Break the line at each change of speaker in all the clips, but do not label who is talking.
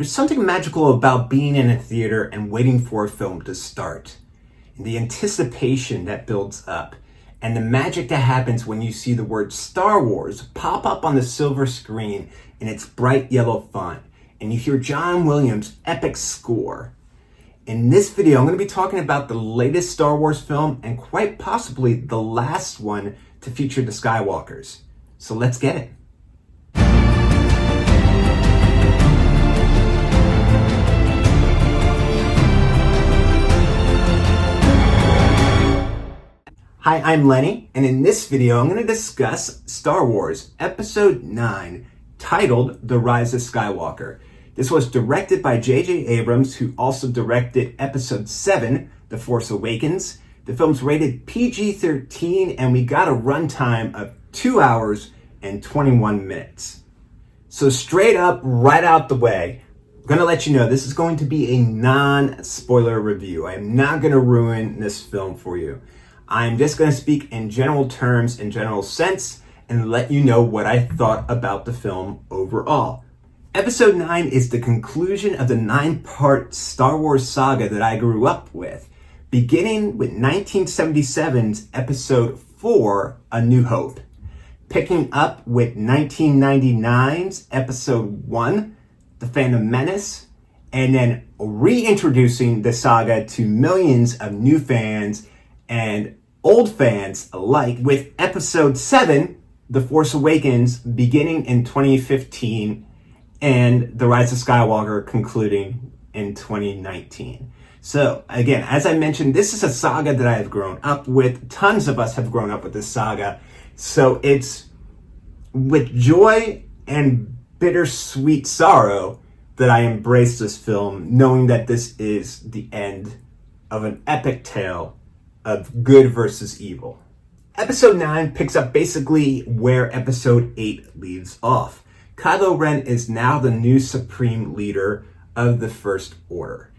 There's something magical about being in a theater and waiting for a film to start. And the anticipation that builds up, and the magic that happens when you see the word Star Wars pop up on the silver screen in its bright yellow font, and you hear John Williams' epic score. In this video, I'm going to be talking about the latest Star Wars film, and quite possibly the last one to feature the Skywalkers. So let's get it. Hi, I'm Lenny, and in this video, I'm going to discuss Star Wars Episode 9, titled The Rise of Skywalker. This was directed by J.J. Abrams, who also directed Episode 7, The Force Awakens. The film's rated PG-13, and we got a runtime of 2 hours and 21 minutes. So straight up, right out the way, I'm going to let you know this is going to be a non-spoiler review. I am not going to ruin this film for you. I'm just going to speak in general terms, in general sense, and let you know what I thought about the film overall. Episode 9 is the conclusion of the 9-part Star Wars saga that I grew up with, beginning with 1977's Episode 4, A New Hope, picking up with 1999's Episode 1, The Phantom Menace, and then reintroducing the saga to millions of new fans and old fans alike with Episode 7, The Force Awakens, beginning in 2015, and The Rise of Skywalker concluding in 2019. So again, as I mentioned, this is a saga that I have grown up with. Tons of us have grown up with this saga. So it's with joy and bittersweet sorrow that I embrace this film, knowing that this is the end of an epic tale of good versus evil. Episode 9 picks up basically where Episode 8 leaves off. Kylo Ren is now the new supreme leader of the First Order,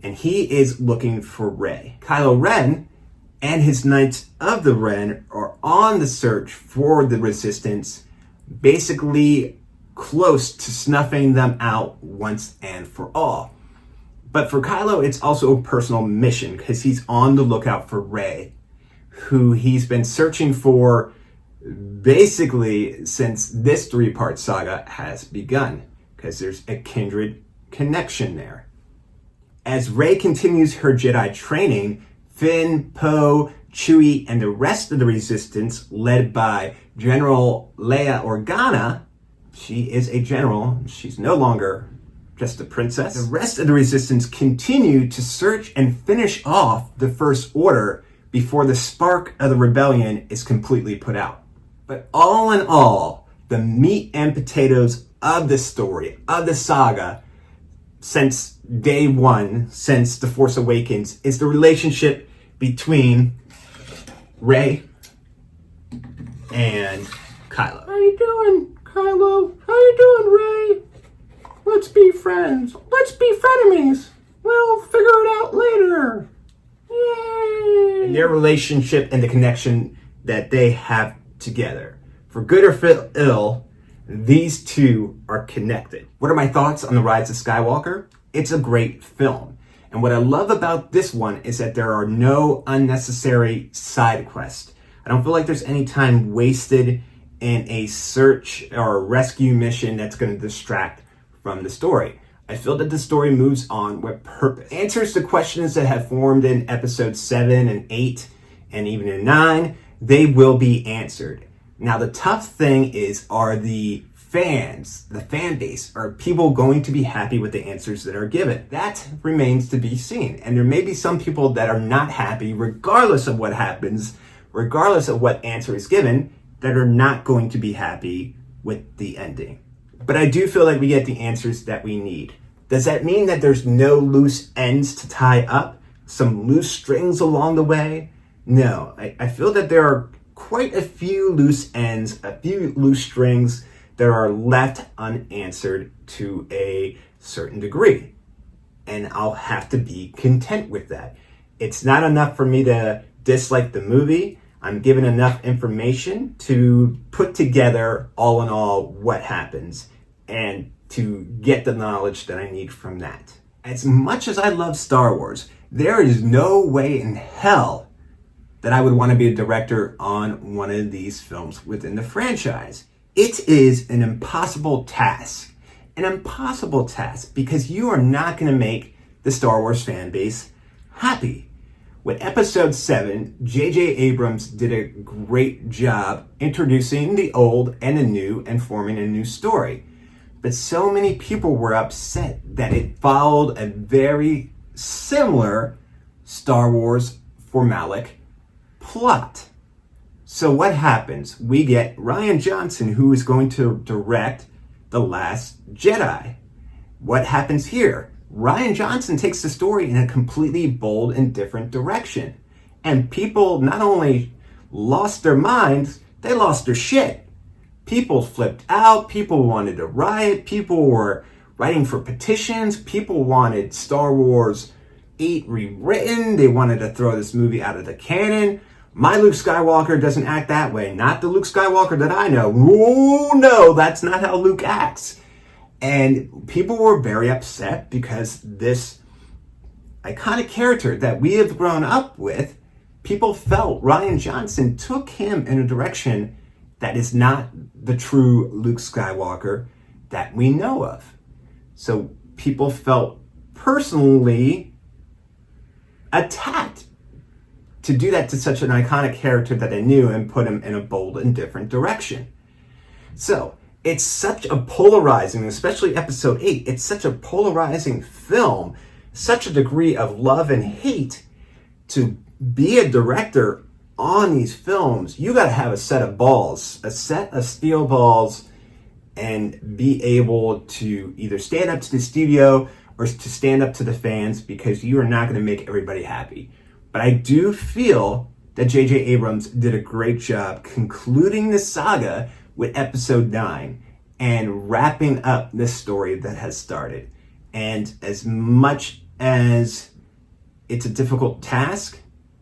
and he is looking for Rey. Kylo Ren and his Knights of the Ren are on the search for the Resistance, basically close to snuffing them out once and for all. But for Kylo, it's also a personal mission because he's on the lookout for Rey, who he's been searching for basically since this 3-part saga has begun, because there's a kindred connection there. As Rey continues her Jedi training, Finn, Poe, Chewie, and the rest of the Resistance, led by General Leia Organa, she is a general, she's no longer just a princess. The rest of the Resistance continue to search and finish off the First Order before the spark of the rebellion is completely put out. But all in all, the meat and potatoes of the story, of the saga, since day one, since The Force Awakens, is the relationship between Rey and Kylo. How you doing, Kylo? How you doing, Rey? Let's be friends. Let's be frenemies. We'll figure it out later. Yay! And their relationship and the connection that they have together. For good or ill, these two are connected. What are my thoughts on The Rise of Skywalker? It's a great film. And what I love about this one is that there are no unnecessary side quests. I don't feel like there's any time wasted in a search or a rescue mission that's going to distract from the story. I feel that the story moves on with purpose. Answers to questions that have formed in Episodes 7 and 8 and even in 9, they will be answered. Now the tough thing is, are the fans, the fan base, are people going to be happy with the answers that are given? That remains to be seen. And there may be some people that are not happy regardless of what happens, regardless of what answer is given, that are not going to be happy with the ending. But I do feel like we get the answers that we need. Does that mean that there's no loose ends to tie up? Some loose strings along the way? No, I feel that there are quite a few loose ends, a few loose strings that are left unanswered to a certain degree. And I'll have to be content with that. It's not enough for me to dislike the movie. I'm given enough information to put together, all in all, what happens. And to get the knowledge that I need from that. As much as I love Star Wars, there is no way in hell that I would want to be a director on one of these films within the franchise. It is an impossible task. An impossible task because you are not going to make the Star Wars fan base happy. With Episode 7, J.J. Abrams did a great job introducing the old and the new and forming a new story. But so many people were upset that it followed a very similar Star Wars formalic plot. So what happens? We get Rian Johnson, who is going to direct The Last Jedi. What happens here? Rian Johnson takes the story in a completely bold and different direction. And people not only lost their minds, they lost their shit. People flipped out, people wanted to riot, people were writing for petitions, people wanted Star Wars 8 rewritten, they wanted to throw this movie out of the canon. My Luke Skywalker doesn't act that way. Not the Luke Skywalker that I know. Oh no, that's not how Luke acts. And people were very upset because this iconic character that we have grown up with, people felt Rian Johnson took him in a direction that is not the true Luke Skywalker that we know of. So people felt personally attacked to do that to such an iconic character that they knew and put him in a bold and different direction. So it's such a polarizing, especially Episode 8, it's such a polarizing film, such a degree of love and hate. To be a director on these films, you got to have a set of balls, a set of steel balls, and be able to either stand up to the studio or to stand up to the fans, because you are not going to make everybody happy. But I do feel that J.J. Abrams did a great job concluding the saga with Episode 9 and wrapping up this story that has started. And as much as it's a difficult task,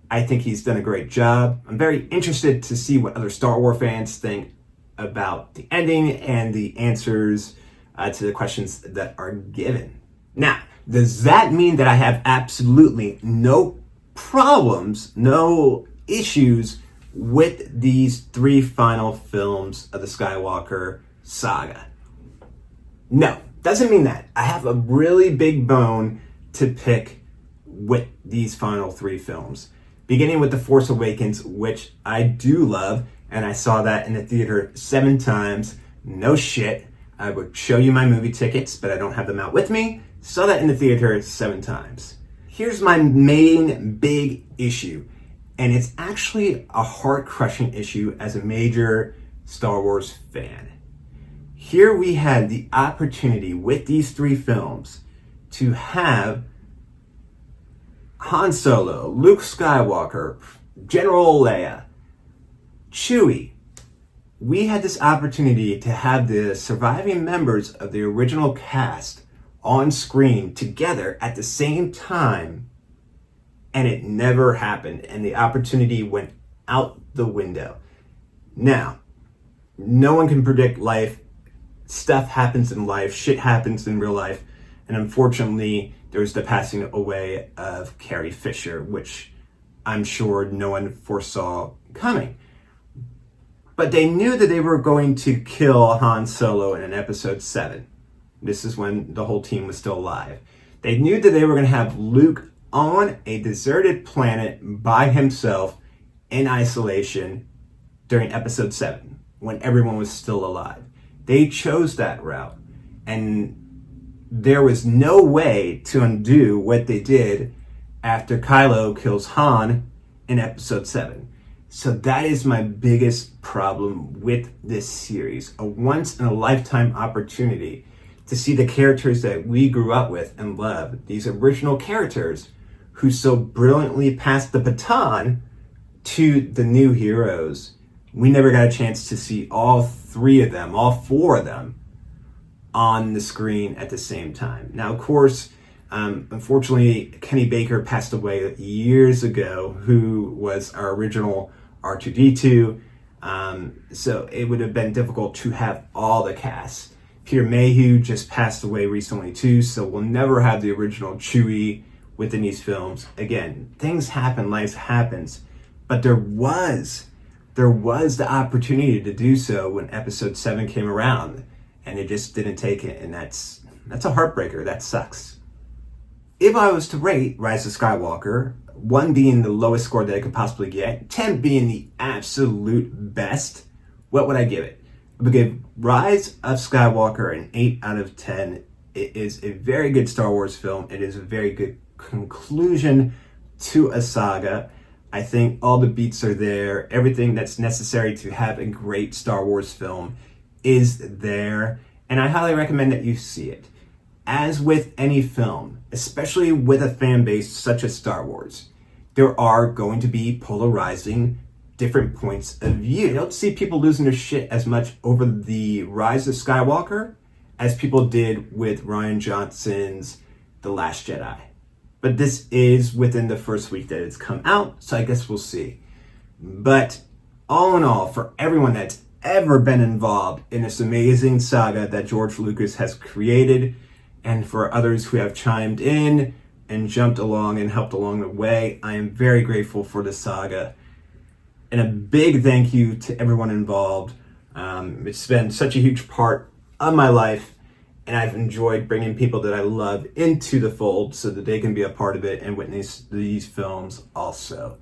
I think he's done a great job. I'm very interested to see what other Star Wars fans think about the ending and the answers to the questions that are given. Now, does that mean that I have absolutely no problems, no issues with these 3 final films of the Skywalker saga? No, doesn't mean that. I have a really big bone to pick with these final 3 films. Beginning with The Force Awakens, which I do love, and I saw that in the theater 7 times. No shit. I would show you my movie tickets, but I don't have them out with me. Saw that in the theater 7 times. Here's my main big issue, and it's actually a heart-crushing issue as a major Star Wars fan. Here we had the opportunity with these 3 films to have Han Solo, Luke Skywalker, General Leia, Chewie. We had this opportunity to have the surviving members of the original cast on screen together at the same time, and it never happened, and the opportunity went out the window. Now, no one can predict life. Stuff happens in life, shit happens in real life, and unfortunately, there's the passing away of Carrie Fisher, which I'm sure no one foresaw coming. But they knew that they were going to kill Han Solo in Episode 7. This is when the whole team was still alive. They knew that they were going to have Luke on a deserted planet by himself in isolation during Episode 7, when everyone was still alive. They chose that route, and there was no way to undo what they did after Kylo kills Han in Episode 7. So that is my biggest problem with this series. A once-in-a-lifetime opportunity to see the characters that we grew up with and loved, these original characters who so brilliantly passed the baton to the new heroes. We never got a chance to see all 3 of them, all 4 of them, on the screen at the same time. Now, of course, unfortunately, Kenny Baker passed away years ago, who was our original R2-D2. So it would have been difficult to have all the cast. Peter Mayhew just passed away recently too, so we'll never have the original Chewie within these films. Again, things happen, life happens, but there was the opportunity to do so when episode 7 came around, and they just didn't take it, and that's a heartbreaker. That sucks. If I was to rate Rise of Skywalker, 1 being the lowest score that I could possibly get, 10 being the absolute best, what would I give it? I would give Rise of Skywalker an 8 out of 10. It is a very good Star Wars film. It is a very good conclusion to a saga. I think all the beats are there. Everything that's necessary to have a great Star Wars film is there. And I highly recommend that you see it. As with any film, especially with a fan base such as Star Wars, there are going to be polarizing different points of view. You don't see people losing their shit as much over the Rise of Skywalker as people did with Rian Johnson's The Last Jedi. But this is within the first week that it's come out, so I guess we'll see. But all in all, for everyone that's ever been involved in this amazing saga that George Lucas has created, and for others who have chimed in and jumped along and helped along the way, I am very grateful for the saga. And a big thank you to everyone involved. It's been such a huge part of my life, and I've enjoyed bringing people that I love into the fold so that they can be a part of it and witness these films also.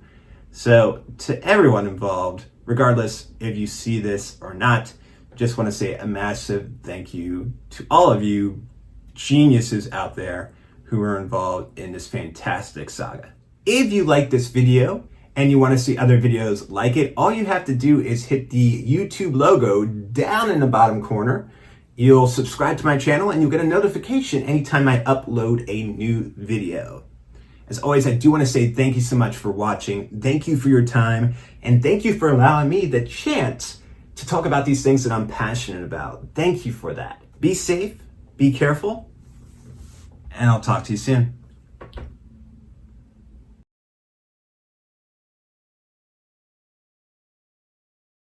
So to everyone involved, regardless if you see this or not, just want to say a massive thank you to all of you geniuses out there who are involved in this fantastic saga. If you like this video and you want to see other videos like it, all you have to do is hit the YouTube logo down in the bottom corner. You'll subscribe to my channel and you'll get a notification anytime I upload a new video. As always, I do want to say thank you so much for watching. Thank you for your time, and thank you for allowing me the chance to talk about these things that I'm passionate about. Thank you for that. Be safe, be careful, and I'll talk to you soon.